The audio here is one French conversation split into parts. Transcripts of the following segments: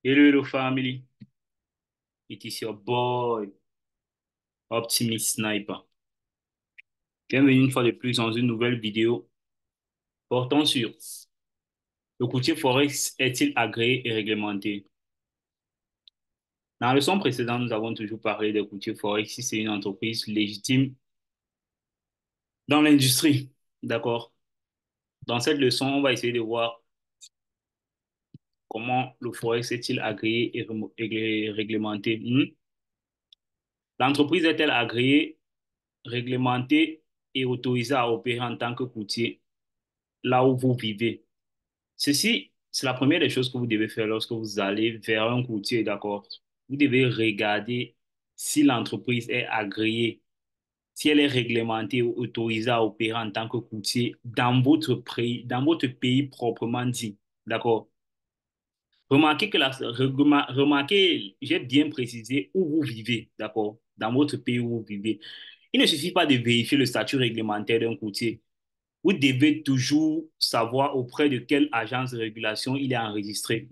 Hello, hello family. It is your boy, Optimist Sniper. Bienvenue une fois de plus dans une nouvelle vidéo portant sur le courtier Forex est-il agréé et réglementé? Dans la leçon précédente, nous avons toujours parlé des courtiers Forex si c'est une entreprise légitime dans l'industrie. D'accord? Dans cette leçon, on va essayer de voir comment le Forex est-il agréé et réglementé. L'entreprise est-elle agréée, réglementée et autorisée à opérer en tant que courtier là où vous vivez? Ceci, c'est la première des choses que vous devez faire lorsque vous allez vers un courtier, d'accord? Vous devez regarder si l'entreprise est agréée, si elle est réglementée ou autorisée à opérer en tant que courtier dans votre pays proprement dit, d'accord? Remarquez, j'ai bien précisé où vous vivez, d'accord? Dans votre pays où vous vivez. Il ne suffit pas de vérifier le statut réglementaire d'un courtier. Vous devez toujours savoir auprès de quelle agence de régulation il est enregistré.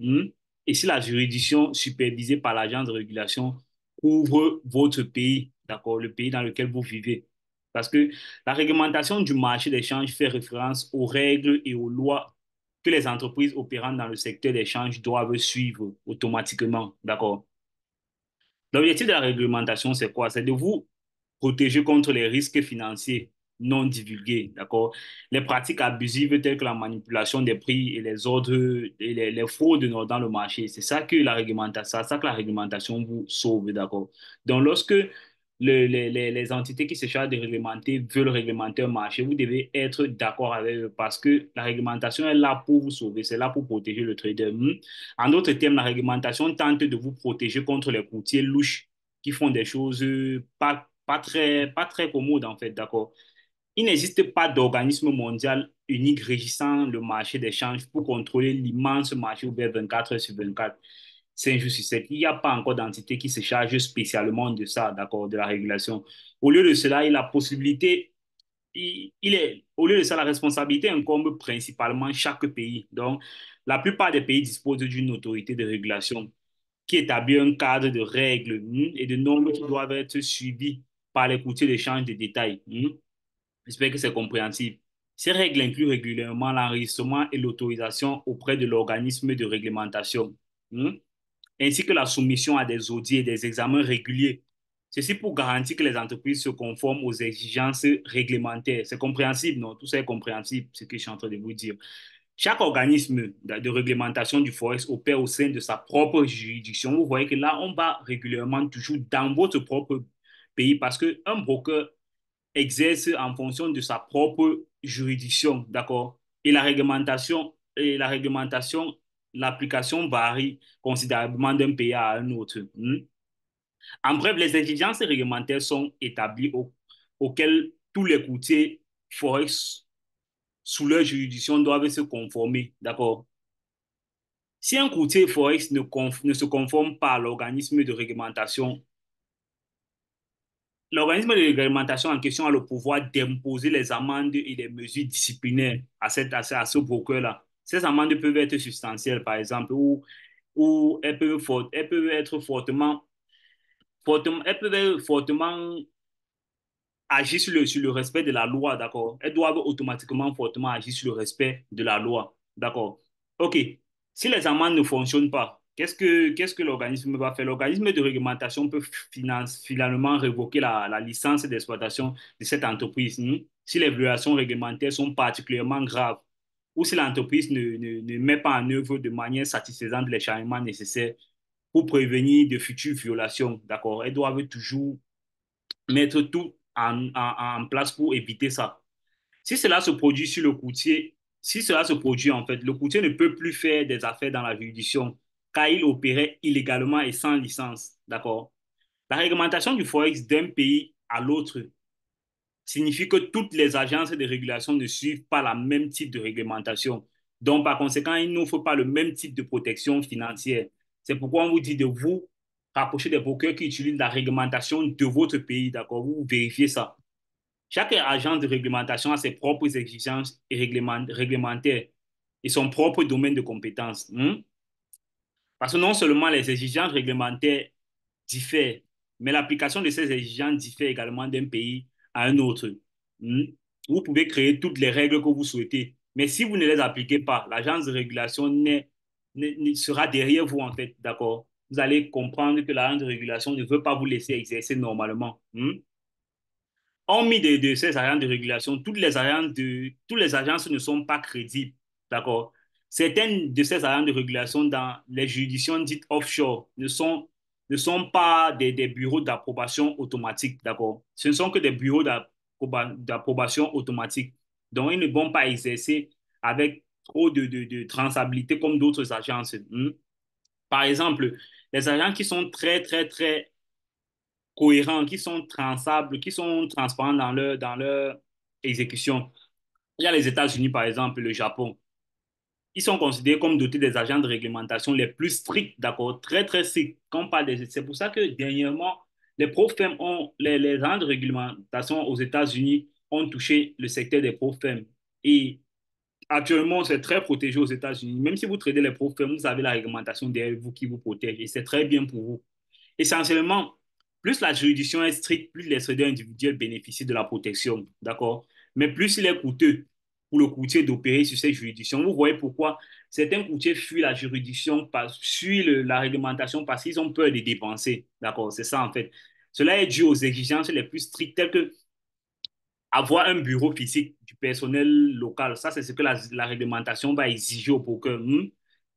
Et si la juridiction supervisée par l'agence de régulation couvre votre pays, d'accord, le pays dans lequel vous vivez. Parce que la réglementation du marché d'échange fait référence aux règles et aux lois que les entreprises opérant dans le secteur d'échange doivent suivre automatiquement, d'accord. L'objectif de la réglementation, c'est quoi? C'est de vous protéger contre les risques financiers non divulgués, d'accord? Les pratiques abusives telles que la manipulation des prix et les ordres et les fraudes dans le marché. C'est ça que la réglementation, ça que la réglementation vous sauve, d'accord? Donc, lorsque les entités qui se chargent de réglementer veulent réglementer un marché, vous devez être d'accord avec eux parce que la réglementation est là pour vous sauver, c'est là pour protéger le trader. En d'autres termes, la réglementation tente de vous protéger contre les courtiers louches qui font des choses pas très commodes, en fait, d'accord? Il n'existe pas d'organisme mondial unique régissant le marché d'échange pour contrôler l'immense marché ouvert 24 heures sur 24, 5 jours sur 7. Il n'y a pas encore d'entité qui se charge spécialement de ça, d'accord, de la régulation. Au lieu de cela, il a la possibilité, au lieu de ça, la responsabilité incombe principalement chaque pays. Donc, la plupart des pays disposent d'une autorité de régulation qui établit un cadre de règles et de normes qui doivent être suivies par les courtiers d'échange de détails. J'espère que c'est compréhensible. Ces règles incluent régulièrement l'enregistrement et l'autorisation auprès de l'organisme de réglementation, hmm, ainsi que la soumission à des audits et des examens réguliers. Ceci pour garantir que les entreprises se conforment aux exigences réglementaires. C'est compréhensible, non? Tout ça est compréhensible, ce que je suis en train de vous dire. Chaque organisme de réglementation du Forex opère au sein de sa propre juridiction. Vous voyez que là, on va régulièrement toujours dans votre propre pays parce qu'un broker exerce en fonction de sa propre juridiction, d'accord? Et la réglementation, l'application varie considérablement d'un pays à un autre. En bref, les exigences réglementaires sont établies auxquelles tous les courtiers Forex sous leur juridiction doivent se conformer, d'accord? Si un courtier Forex ne se conforme pas à l'organisme de réglementation en question a le pouvoir d'imposer les amendes et les mesures disciplinaires à ce broker-là. Ces amendes peuvent être substantielles, par exemple, ou elles peuvent être elles peuvent être fortement agir sur le respect de la loi, d'accord? Elles doivent automatiquement fortement agir sur le respect de la loi, d'accord? OK. Si les amendes ne fonctionnent pas, qu'est-ce que l'organisme va faire? L'organisme de réglementation peut finalement révoquer la licence d'exploitation de cette entreprise, si les violations réglementaires sont particulièrement graves ou si l'entreprise ne met pas en œuvre de manière satisfaisante les changements nécessaires pour prévenir de futures violations, d'accord? Elles doivent toujours mettre tout en place pour éviter ça. Si cela se produit sur le courtier, si cela se produit en fait, le courtier ne peut plus faire des affaires dans la juridiction car il opérait illégalement et sans licence. D'accord? La réglementation du Forex d'un pays à l'autre signifie que toutes les agences de régulation ne suivent pas la même type de réglementation. Donc, par conséquent, ils n'offrent pas le même type de protection financière. C'est pourquoi on vous dit de vous rapprocher des brokers qui utilisent la réglementation de votre pays. D'accord? Vous vérifiez ça. Chaque agence de réglementation a ses propres exigences et réglementaires et son propre domaine de compétences. Parce que non seulement les exigences réglementaires diffèrent, mais l'application de ces exigences diffère également d'un pays à un autre. Hmm. Vous pouvez créer toutes les règles que vous souhaitez, mais si vous ne les appliquez pas, l'agence de régulation sera derrière vous, en fait, d'accord? Vous allez comprendre que l'agence de régulation ne veut pas vous laisser exercer normalement. Hmm. Hormis de ces agences de régulation, toutes les agences ne sont pas crédibles. D'accord? Certaines de ces agences de régulation dans les juridictions dites offshore ne sont pas des bureaux d'approbation automatique. D'accord? Ce ne sont que des bureaux d'approbation automatique. Donc, ils ne vont pas exercer avec trop de traçabilité comme d'autres agences. Hmm. Par exemple, les agences qui sont très cohérents, qui sont transables, qui sont transparents dans leur exécution. Il y a les États-Unis, par exemple, le Japon. Ils sont considérés comme dotés des agents de réglementation les plus stricts, d'accord, très stricts. Quand on parle c'est pour ça que dernièrement, les agents de réglementation aux États-Unis ont touché le secteur des pro-femmes. Et actuellement, c'est très protégé aux États-Unis. Même si vous tradez les pro-femmes, vous avez la réglementation derrière vous qui vous protège. Et c'est très bien pour vous. Essentiellement, plus la juridiction est stricte, plus les traders individuels bénéficient de la protection, d'accord? Mais plus il est coûteux pour le courtier d'opérer sur ces juridictions. Vous voyez pourquoi certains courtiers fuient la juridiction, fuient la réglementation parce qu'ils ont peur de dépenser, d'accord? C'est ça en fait. Cela est dû aux exigences les plus strictes telles que avoir un bureau physique du personnel local. Ça, c'est ce que la réglementation va exiger au broker.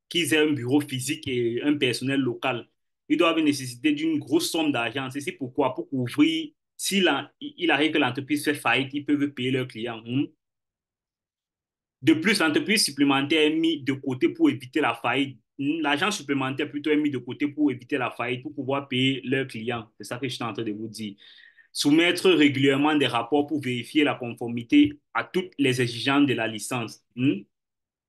Qu'ils aient un bureau physique et un personnel local. Ils doivent nécessiter d'une grosse somme d'argent. C'est pourquoi, pour couvrir, il arrive que l'entreprise fait faillite, ils peuvent payer leurs clients. De plus, l'entreprise supplémentaire est mise de côté pour éviter la faillite. L'argent supplémentaire plutôt est mis de côté pour éviter la faillite, pour pouvoir payer leurs clients. C'est ça que je suis en train de vous dire. Soumettre régulièrement des rapports pour vérifier la conformité à toutes les exigences de la licence. On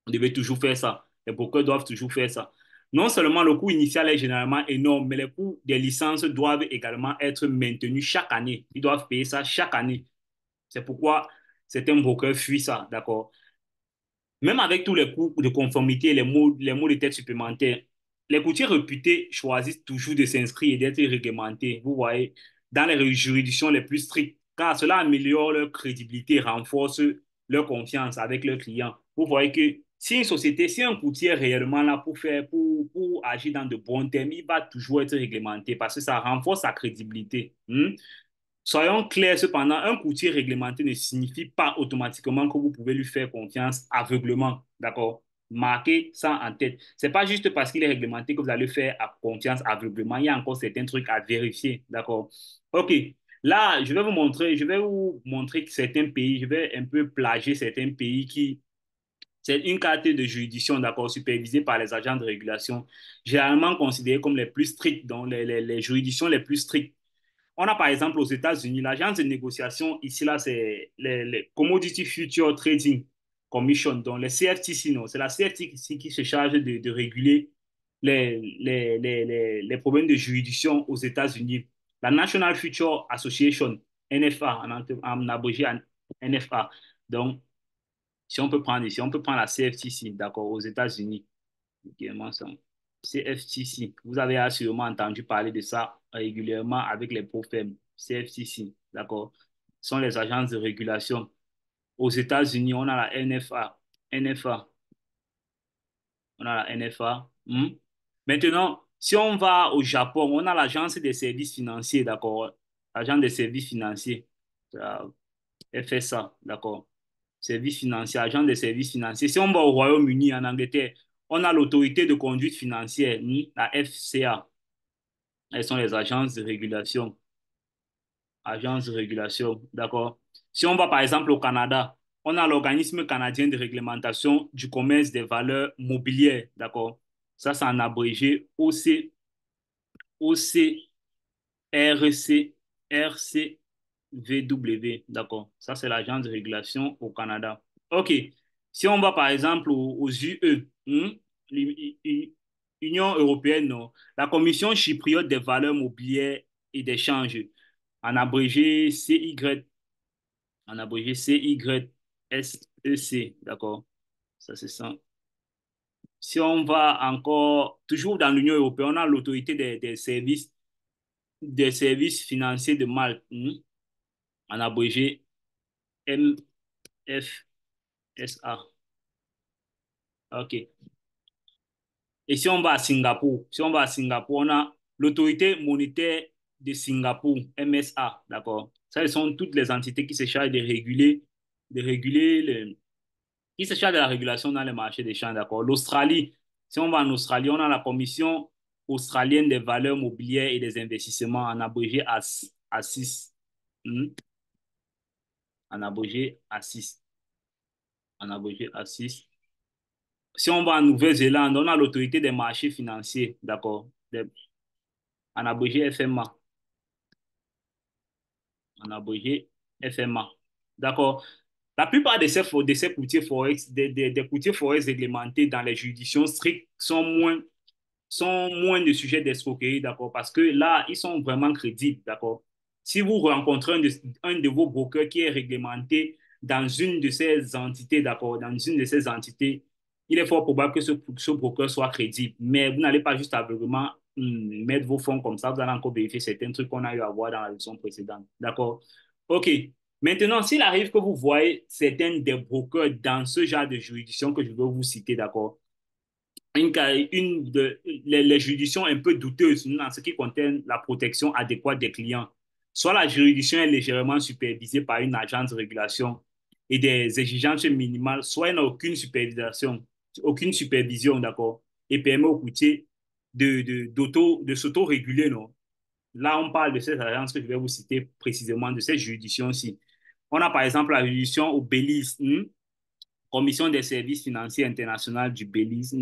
devait toujours faire ça. Les brokers doivent toujours faire ça. Non seulement le coût initial est généralement énorme, mais les coûts des licences doivent également être maintenus chaque année. Ils doivent payer ça chaque année. C'est pourquoi certains brokers fuient ça, d'accord? Même avec tous les coûts de conformité et les maux de tête supplémentaires, les courtiers réputés choisissent toujours de s'inscrire et d'être réglementés, vous voyez, dans les juridictions les plus strictes, car cela améliore leur crédibilité et renforce leur confiance avec leurs clients. Vous voyez que si un courtier est réellement là pour agir dans de bons termes, il va toujours être réglementé parce que ça renforce sa crédibilité. Soyons clairs cependant, un courtier réglementé ne signifie pas automatiquement que vous pouvez lui faire confiance aveuglement. D'accord? Marquez ça en tête. C'est pas juste parce qu'il est réglementé que vous allez faire confiance aveuglement. Il y a encore certains trucs à vérifier. D'accord? OK. Là, je vais vous montrer que certains pays, je vais un peu plager certains pays qui, c'est une carte de juridiction, d'accord, supervisée par les agents de régulation, généralement considérés comme les plus strictes, donc les juridictions les plus strictes. On a par exemple aux États-Unis, l'agence de négociation, ici là, c'est les Commodity Future Trading Commission, donc les CFTC, non, c'est la CFTC qui se charge de réguler les problèmes de juridiction aux États-Unis. La National Future Association, NFA, en abrégé NFA. Donc, si on peut prendre la CFTC, d'accord, aux États-Unis, également ça. CFTC, vous avez sûrement entendu parler de ça régulièrement avec les profs CFTC, d'accord? Ce sont les agences de régulation. Aux États-Unis, on a la NFA. NFA, on a la NFA. Maintenant, si on va au Japon, on a l'agence des services financiers, d'accord? L'agence des services financiers, FSA, d'accord? Services financiers, agent des services financiers. Si on va au Royaume-Uni, en Angleterre, on a l'autorité de conduite financière, la FCA. Elles sont les agences de régulation. Agences de régulation, d'accord. Si on va par exemple au Canada, on a l'organisme canadien de réglementation du commerce des valeurs mobilières, d'accord. Ça, c'est en abrégé OCRCVW, d'accord. Ça, c'est l'agence de régulation au Canada. OK. Si on va par exemple aux UE, Union européenne, non, la Commission chypriote des valeurs mobilières et d'échange, en abrégé CY, en abrégé CYSEC, d'accord. Ça, c'est ça. Si on va encore, toujours dans l'Union européenne, on a l'autorité des services financiers de Malte, en abrégé MFSA. OK. Et si on va à Singapour, si on va à Singapour, on a l'autorité monétaire de Singapour, MSA, d'accord? Ça, ce sont toutes les entités qui se chargent de réguler qui se charge de la régulation dans les marchés des champs, d'accord? L'Australie, si on va en Australie, on a la Commission australienne des valeurs mobilières et des investissements, en abrégé ASIS. Hmm? En abrégé ASIS. En abrégé ASIS. Si on va en Nouvelle-Zélande, on a l'autorité des marchés financiers, d'accord? En abrégé FMA. En abrégé FMA. D'accord? La plupart de ces courtiers forex, des courtiers forex réglementés dans les juridictions strictes sont moins de sujets d'escroquerie, d'accord? Parce que là, ils sont vraiment crédibles, d'accord? Si vous rencontrez un de vos brokers qui est réglementé dans une de ces entités, d'accord? Dans une de ces entités, il est fort probable que ce broker soit crédible. Mais vous n'allez pas juste aveuglément mettre vos fonds comme ça. Vous allez encore vérifier certains trucs qu'on a eu à voir dans la leçon précédente, d'accord? OK. Maintenant, s'il arrive que vous voyez certains des brokers dans ce genre de juridiction que je veux vous citer, d'accord? Les juridictions un peu douteuses en ce qui concerne la protection adéquate des clients. Soit la juridiction est légèrement supervisée par une agence de régulation et des exigences minimales, soit elle n'a aucune supervision, d'accord, et permet aux courtiers de s'auto-réguler, non? Là, on parle de ces agences que je vais vous citer précisément, de ces juridictions-ci. On a par exemple la juridiction au Belize, Commission des services financiers internationaux du Belize.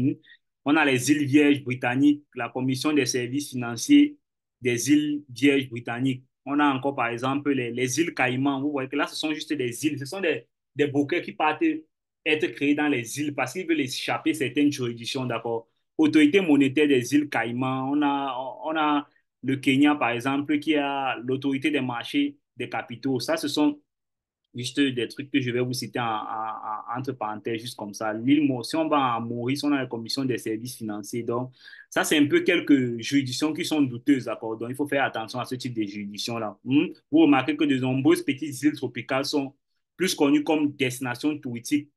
On a les îles Vierges britanniques, la Commission des services financiers des îles Vierges britanniques. On a encore, par exemple, les îles Caïmans. Vous voyez que là, ce sont juste des îles. Ce sont des brokers qui partent être créés dans les îles parce qu'ils veulent échapper certaines juridictions, d'accord. Autorité monétaire des îles Caïmans. On a le Kenya, par exemple, qui a l'autorité des marchés des capitaux. Ça, ce sont juste des trucs que je vais vous citer entre parenthèses, juste comme ça. Si on va à Maurice, on a la commission des services financiers. Donc, ça, c'est un peu quelques juridictions qui sont douteuses, d'accord? Donc, il faut faire attention à ce type de juridictions-là. Vous remarquez que de nombreuses petites îles tropicales sont plus connues comme destinations touristiques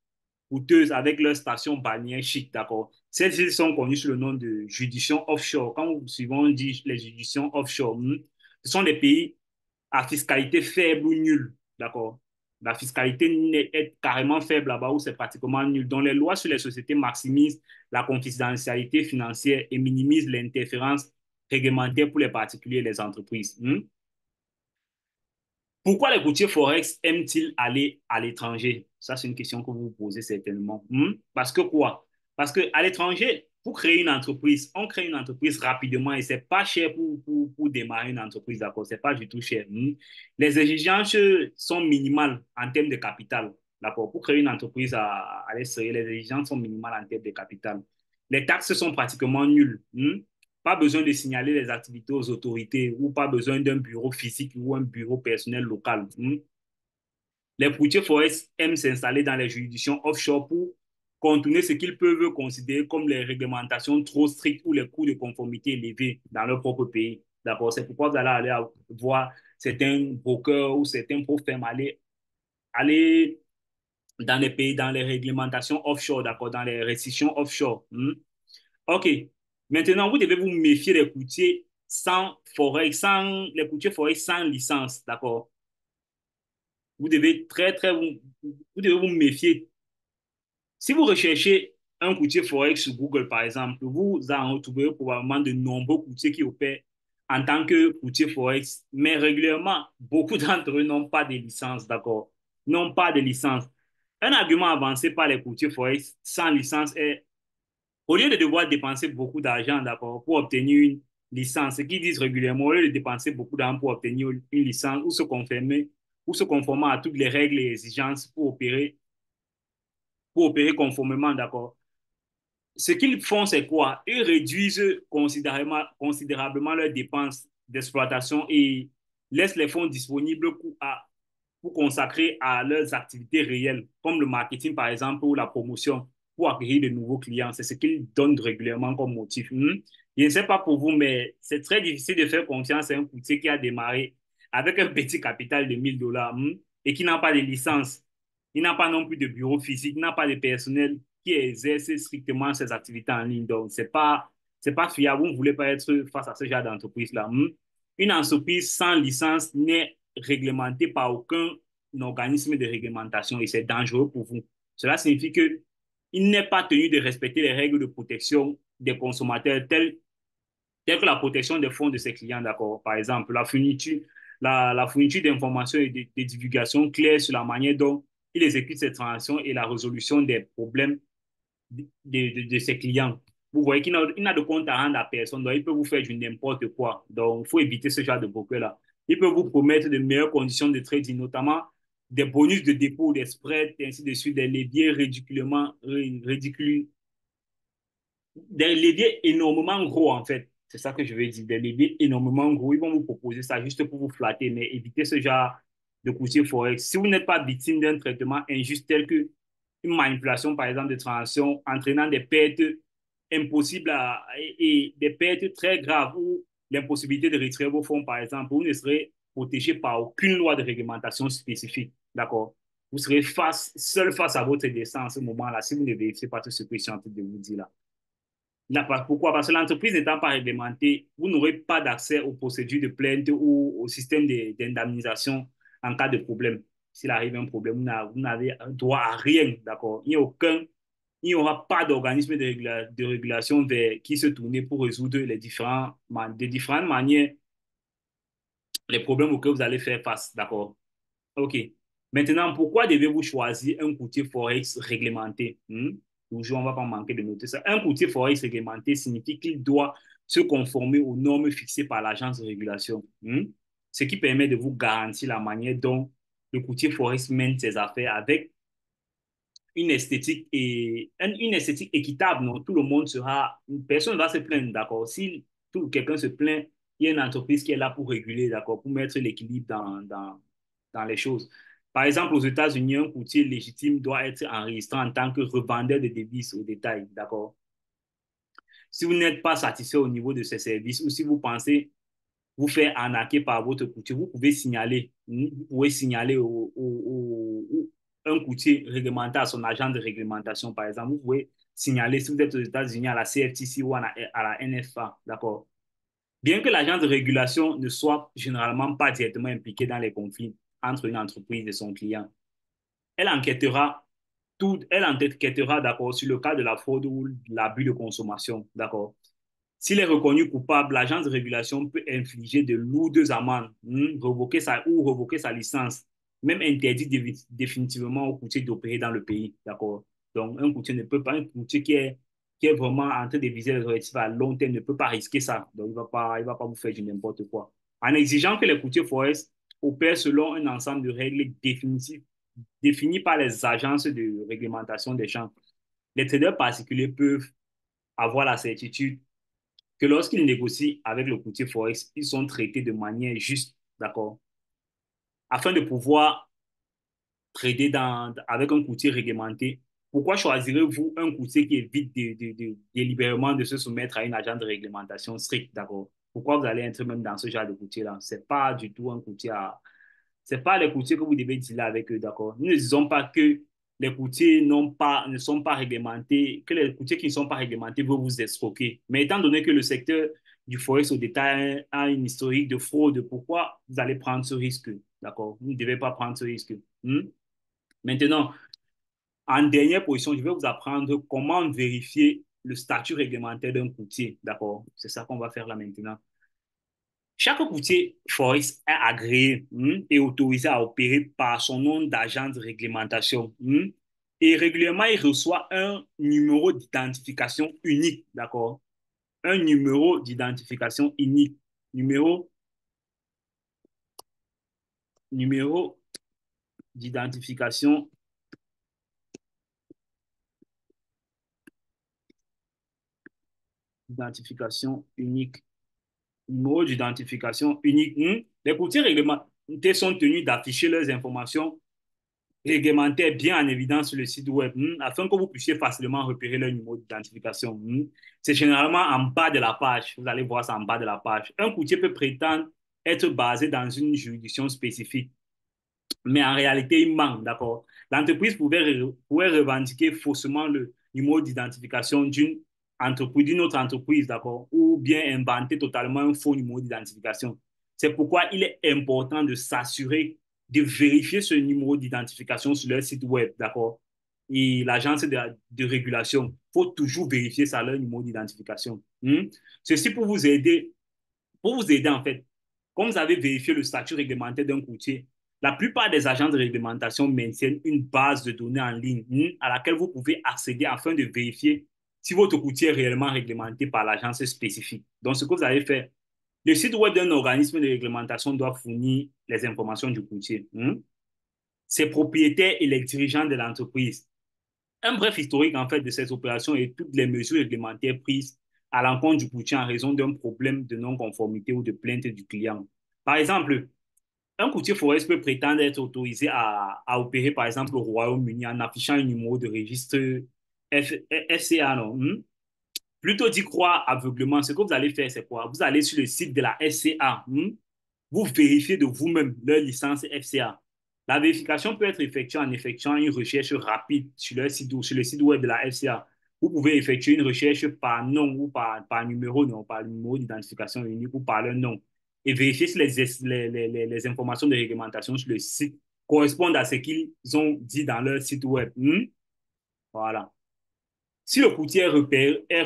coûteuses avec leurs stations balnéaires chic, d'accord? Ces îles sont connues sous le nom de juridictions offshore. Quand vous souvent on dit les juridictions offshore, ce sont des pays à fiscalité faible ou nulle, d'accord? La fiscalité est carrément faible là-bas où c'est pratiquement nul. Donc, les lois sur les sociétés maximisent la confidentialité financière et minimisent l'interférence réglementaire pour les particuliers et les entreprises. Pourquoi les courtiers forex aiment-ils aller à l'étranger? Ça, c'est une question que vous vous posez certainement. Parce que quoi? Parce qu'à l'étranger, pour créer une entreprise, on crée une entreprise rapidement et c'est pas cher pour démarrer une entreprise, d'accord? C'est pas du tout cher. Les exigences sont minimales en termes de capital, d'accord? Pour créer une entreprise à l'extérieur, les exigences sont minimales en termes de capital. Les taxes sont pratiquement nulles. Pas besoin de signaler les activités aux autorités ou pas besoin d'un bureau physique ou un bureau personnel local. Les courtiers forex aiment s'installer dans les juridictions offshore pour contourner ce qu'ils peuvent considérer comme les réglementations trop strictes ou les coûts de conformité élevés dans leur propre pays. D'accord? C'est pourquoi vous allez aller voir certains brokers ou certains pro firmes aller dans les pays, dans les réglementations offshore, d'accord? Dans les restrictions offshore. OK. Maintenant, vous devez vous méfier des courtiers les courtiers forex sans licence, d'accord? Vous devez vous devez vous méfier. Si vous recherchez un courtier forex sur Google, par exemple, vous en retrouverez probablement de nombreux courtiers qui opèrent en tant que courtier forex, mais régulièrement, beaucoup d'entre eux n'ont pas de licence, d'accord? N'ont pas de licence. Un argument avancé par les courtiers forex sans licence est au lieu de devoir dépenser beaucoup d'argent, d'accord, pour obtenir une licence, ce qu'ils disent régulièrement, au lieu de dépenser beaucoup d'argent pour obtenir une licence ou se conformer à toutes les règles et exigences pour opérer conformément, d'accord. Ce qu'ils font, c'est quoi? Ils réduisent considérablement leurs dépenses d'exploitation et laissent les fonds disponibles pour consacrer à leurs activités réelles, comme le marketing, par exemple, ou la promotion. pour acquérir de nouveaux clients. C'est ce qu'ils donnent régulièrement comme motif. Je ne sais pas pour vous, mais c'est très difficile de faire confiance à un courtier qui a démarré avec un petit capital de 1000 dollars et qui n'a pas de licence. Il n'a pas non plus de bureau physique, il n'a pas de personnel qui exerce strictement ses activités en ligne. Donc, c'est pas fiable. Vous ne voulez pas être face à ce genre d'entreprise-là. Une entreprise sans licence n'est réglementée par aucun organisme de réglementation et c'est dangereux pour vous. Cela signifie qu'il n'est pas tenu de respecter les règles de protection des consommateurs telles que la protection des fonds de ses clients, d'accord. Par exemple, la fourniture d'informations et de divulgations claires sur la manière dont il exécute ses transactions et la résolution des problèmes de ses clients. Vous voyez qu'il n'a de compte à rendre à personne, donc il peut vous faire du n'importe quoi. Donc, il faut éviter ce genre de broker-là. Il peut vous promettre de meilleures conditions de trading, notamment des bonus de dépôt, des spreads, et ainsi de suite, des leviers ridicules, des leviers énormément gros, en fait. C'est ça que je veux dire, des leviers énormément gros. Ils vont vous proposer ça juste pour vous flatter, mais évitez ce genre de courtier forex. Si vous n'êtes pas victime d'un traitement injuste tel que une manipulation, par exemple, de transactions entraînant des pertes impossibles et des pertes très graves ou l'impossibilité de retirer vos fonds, par exemple, vous ne serez protégé par aucune loi de réglementation spécifique. D'accord? Vous serez seul face à votre destin en ce moment-là si vous ne vérifiez pas tout ce que je suis en train de vous dire là. Pourquoi? Parce que l'entreprise n'étant pas réglementée, vous n'aurez pas d'accès aux procédures de plainte ou au système d'indemnisation en cas de problème. S'il arrive un problème, vous n'avez droit à rien, d'accord? Il n'y aura pas d'organisme de régulation vers qui se tourner pour résoudre de différentes manières les problèmes auxquels vous allez faire face, d'accord? OK. Maintenant, pourquoi devez-vous choisir un courtier Forex réglementé? Toujours, on ne va pas manquer de noter ça. Un courtier Forex réglementé signifie qu'il doit se conformer aux normes fixées par l'agence de régulation, ce qui permet de vous garantir la manière dont le courtier Forex mène ses affaires avec une esthétique équitable. Non? Tout le monde sera, personne ne va se plaindre, d'accord? Si quelqu'un se plaint, il y a une entreprise qui est là pour réguler, d'accord, pour mettre l'équilibre dans les choses. Par exemple, aux États-Unis, un courtier légitime doit être enregistré en tant que revendeur de devises au détail, d'accord? Si vous n'êtes pas satisfait au niveau de ces services ou si vous pensez vous faire arnaquer par votre courtier, vous pouvez signaler, vous pouvez signaler un courtier réglementé à son agent de réglementation, par exemple. Vous pouvez signaler si vous êtes aux États-Unis à la CFTC ou à la NFA, d'accord? Bien que l'agent de régulation ne soit généralement pas directement impliqué dans les conflits entre une entreprise et son client, elle enquêtera elle enquêtera, d'accord, sur le cas de la fraude ou de l'abus de consommation, d'accord. S'il est reconnu coupable, l'agence de régulation peut infliger de lourdes amendes, revoquer sa licence, même interdire définitivement au courtier d'opérer dans le pays. D'accord? Donc, un courtier ne peut pas, un courtier qui est vraiment en train de viser les objectifs à long terme ne peut pas risquer ça. Donc, il va pas vous faire du n'importe quoi. En exigeant que les courtiers forest opèrent selon un ensemble de règles définies par les agences de réglementation des champs, les traders particuliers peuvent avoir la certitude que lorsqu'ils négocient avec le courtier Forex, ils sont traités de manière juste, d'accord? Afin de pouvoir trader avec un courtier réglementé, pourquoi choisirez-vous un courtier qui évite délibérément de se soumettre à une agence de réglementation stricte, d'accord? Pourquoi vous allez être même dans ce genre de courtier-là? C'est pas du tout un courtier c'est pas les courtiers que vous devez dealer avec eux, d'accord? Nous ne disons pas que les courtiers ne sont pas réglementés, que les courtiers qui ne sont pas réglementés vont vous escroquer. Mais étant donné que le secteur du forex au détail a une historique de fraude, pourquoi vous allez prendre ce risque, d'accord? Vous ne devez pas prendre ce risque. Maintenant, en dernière position, je vais vous apprendre comment vérifier le statut réglementaire d'un courtier, d'accord? C'est ça qu'on va faire là maintenant. Chaque courtier Forex est agréé et autorisé à opérer par son nom d'agent de réglementation. Et régulièrement, il reçoit un numéro d'identification unique, d'accord? Un numéro d'identification unique. Numéro, numéro d'identification, identification unique. Numéro d'identification unique. Les courtiers réglementés sont tenus d'afficher leurs informations réglementaires bien en évidence sur le site web, afin que vous puissiez facilement repérer leur numéro d'identification. C'est généralement en bas de la page. Vous allez voir ça en bas de la page. Un courtier peut prétendre être basé dans une juridiction spécifique, mais en réalité, il manque, d'accord? L'entreprise pourrait revendiquer faussement le numéro d'identification d'une entreprise, d'une autre entreprise, d'accord? Ou bien inventer totalement un faux numéro d'identification. C'est pourquoi il est important de s'assurer de vérifier ce numéro d'identification sur leur site web, d'accord? Et l'agence de régulation, il faut toujours vérifier ça, leur numéro d'identification. Ceci pour vous aider en fait. Comme vous avez vérifié le statut réglementaire d'un courtier, la plupart des agences de réglementation maintiennent une base de données en ligne à laquelle vous pouvez accéder afin de vérifier si votre courtier est réellement réglementé par l'agence spécifique. Donc, ce que vous allez faire, le site web d'un organisme de réglementation doit fournir les informations du courtier, ses propriétaires et les dirigeants de l'entreprise. Un bref historique en fait de ces opérations et toutes les mesures réglementaires prises à l'encontre du courtier en raison d'un problème de non-conformité ou de plainte du client. Par exemple, un courtier forest peut prétendre être autorisé à opérer, par exemple, au Royaume-Uni en affichant un numéro de registre FCA. Non? Plutôt d'y croire aveuglement, ce que vous allez faire, c'est quoi? Vous allez sur le site de la FCA. Vous vérifiez de vous-même leur licence FCA. La vérification peut être effectuée en effectuant une recherche rapide sur, sur le site web de la FCA. Vous pouvez effectuer une recherche par nom ou par numéro, non, par numéro d'identification unique ou par leur nom. Et vérifier si les informations de réglementation sur le site correspondent à ce qu'ils ont dit dans leur site web. Voilà. Si le courtier est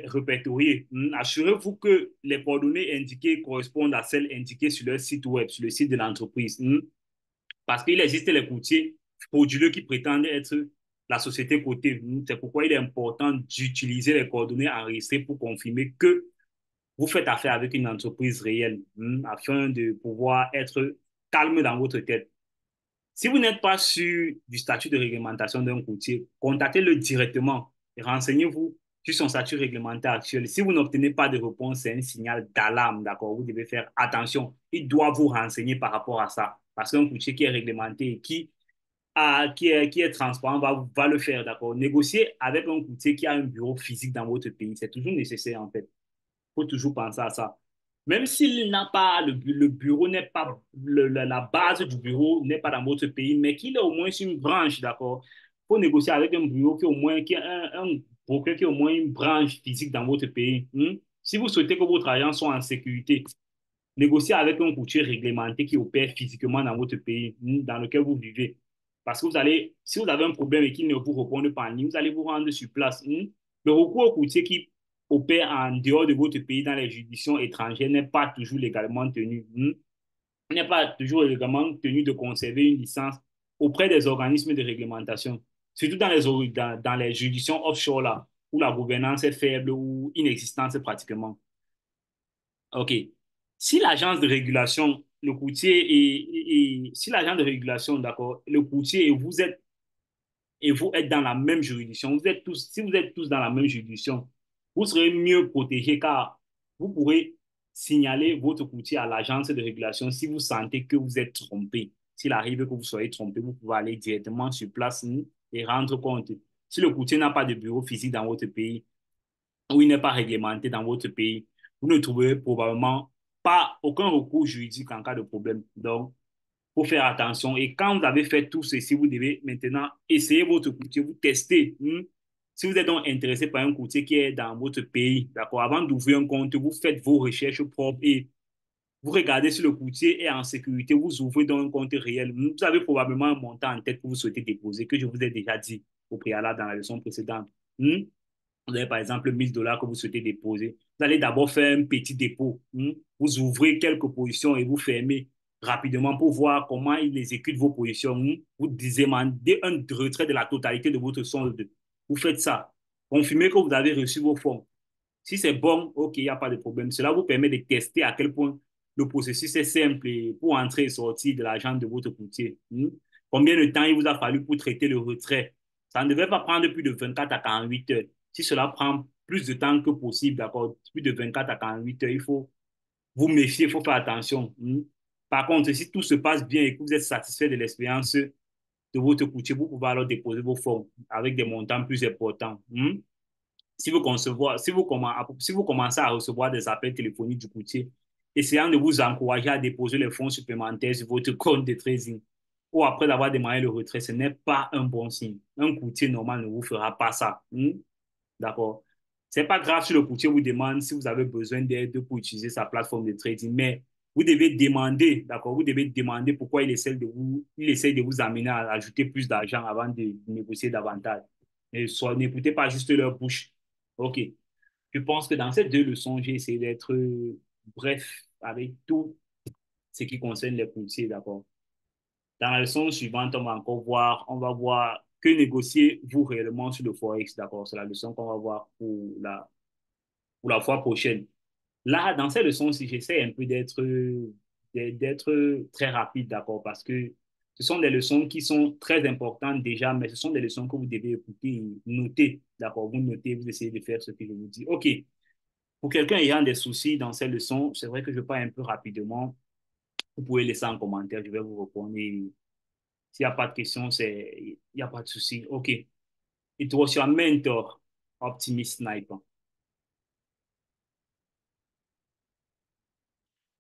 répertorié, assurez-vous que les coordonnées indiquées correspondent à celles indiquées sur leur site web, sur le site de l'entreprise. Parce qu'il existe les courtiers frauduleux qui prétendent être la société cotée. C'est pourquoi il est important d'utiliser les coordonnées enregistrées pour confirmer que vous faites affaire avec une entreprise réelle, afin de pouvoir être calme dans votre tête. Si vous n'êtes pas sûr du statut de réglementation d'un courtier, contactez-le directement et renseignez-vous sur son statut réglementaire actuel. Si vous n'obtenez pas de réponse, c'est un signal d'alarme, d'accord? Vous devez faire attention. Il doit vous renseigner par rapport à ça. Parce qu'un courtier qui est réglementé, qui est transparent, va le faire, d'accord? Négocier avec un courtier qui a un bureau physique dans votre pays, c'est toujours nécessaire, en fait. Faut toujours penser à ça. Même s'il n'a pas, le bureau n'est pas, la base du bureau n'est pas dans votre pays, mais qu'il ait au moins une branche, d'accord? Il faut négocier avec un bureau qui, au moins, qui a un broker qui a au moins une branche physique dans votre pays. Si vous souhaitez que votre argent soit en sécurité, négocier avec un courtier réglementé qui opère physiquement dans votre pays, dans lequel vous vivez. Parce que si vous avez un problème et qu'il ne vous répond pas en ligne, vous allez vous rendre sur place. Le recours au courtier qui opère en dehors de votre pays dans les juridictions étrangères n'est pas toujours légalement tenu. Il n'est pas toujours légalement tenu de conserver une licence auprès des organismes de réglementation, surtout dans les juridictions offshore là, où la gouvernance est faible ou inexistante pratiquement. OK. Si l'agence de régulation, le courtier si l'agent de régulation, d'accord, le courtier et vous êtes dans la même juridiction, si vous êtes tous dans la même juridiction, vous serez mieux protégés car vous pourrez signaler votre courtier à l'agence de régulation si vous sentez que vous êtes trompé. S'il arrive que vous soyez trompé, vous pouvez aller directement sur place et rendre compte. Si le courtier n'a pas de bureau physique dans votre pays, ou il n'est pas réglementé dans votre pays, vous ne trouverez probablement pas aucun recours juridique en cas de problème. Donc, il faut faire attention. Et quand vous avez fait tout ceci, vous devez maintenant essayer votre courtier, vous testez. Si vous êtes donc intéressé par un courtier qui est dans votre pays, d'accord, avant d'ouvrir un compte, vous faites vos recherches propres et vous regardez si le courtier est en sécurité, vous ouvrez donc un compte réel. Vous avez probablement un montant en tête que vous souhaitez déposer, que je vous ai déjà dit au préalable dans la leçon précédente. Vous avez par exemple 1000 $ que vous souhaitez déposer. Vous allez d'abord faire un petit dépôt. Vous ouvrez quelques positions et vous fermez rapidement pour voir comment il exécute vos positions. Vous demandez un retrait de la totalité de votre solde. Vous faites ça. Confirmez que vous avez reçu vos fonds. Si c'est bon, OK, il n'y a pas de problème. Cela vous permet de tester à quel point le processus est simple pour entrer et sortir de l'argent de votre courtier. Combien de temps il vous a fallu pour traiter le retrait? Ça ne devait pas prendre plus de 24 à 48 heures. Si cela prend plus de temps que possible, d'accord, plus de 24 à 48 heures, il faut vous méfier, il faut faire attention. Par contre, si tout se passe bien et que vous êtes satisfait de l'expérience, de votre courtier, vous pouvez alors déposer vos fonds avec des montants plus importants. Si vous commencez à recevoir des appels téléphoniques du courtier, essayant de vous encourager à déposer les fonds supplémentaires sur votre compte de trading ou après avoir demandé le retrait, ce n'est pas un bon signe. Un courtier normal ne vous fera pas ça. D'accord? C'est pas grave si le courtier vous demande si vous avez besoin d'aide pour utiliser sa plateforme de trading, mais vous devez demander, d'accord? Vous devez demander pourquoi il essaie de vous amener à ajouter plus d'argent avant de négocier davantage. N'écoutez pas juste leur bouche. OK. Je pense que dans ces deux leçons, j'ai essayé d'être bref avec tout ce qui concerne les courtiers, d'accord? Dans la leçon suivante, on va voir que négociez-vous réellement sur le Forex, d'accord? C'est la leçon qu'on va voir pour la fois prochaine. Là, dans cette leçon-ci, j'essaie un peu d'être très rapide, d'accord? Parce que ce sont des leçons qui sont très importantes déjà, mais ce sont des leçons que vous devez écouter et noter, d'accord? Vous notez, vous essayez de faire ce que je vous dis. OK. Pour quelqu'un ayant des soucis dans cette leçon, c'est vrai que je parle un peu rapidement. Vous pouvez laisser un commentaire, je vais vous répondre. Et s'il n'y a pas de questions, il n'y a pas de souci. OK. It was your mentor, Optimist Sniper.